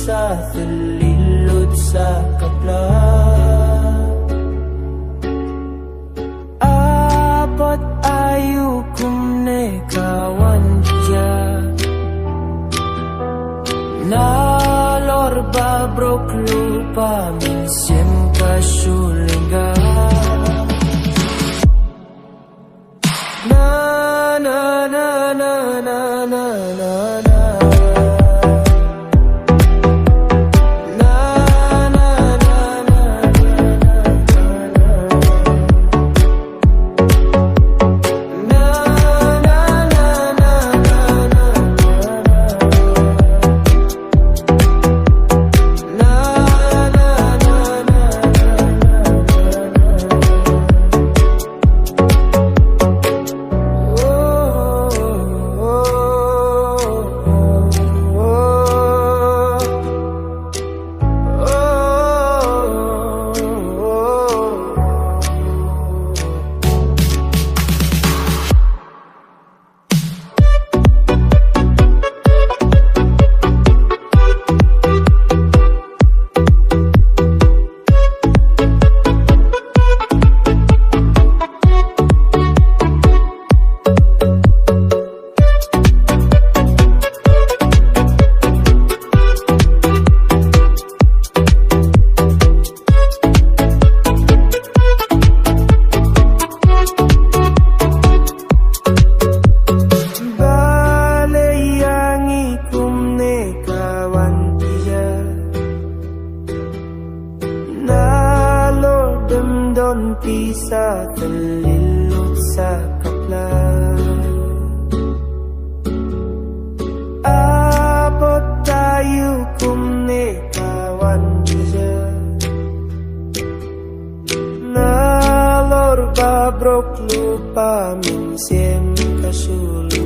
sa thalilod sa kapla. Apat ayu kumne kawan dia nalor babrok lupa min siem kasulinga. Na na na na na na na na. Sa thalilod sa kapla. Abot tayo kumne kawan dia nalor babrok lupa min siem kasuli.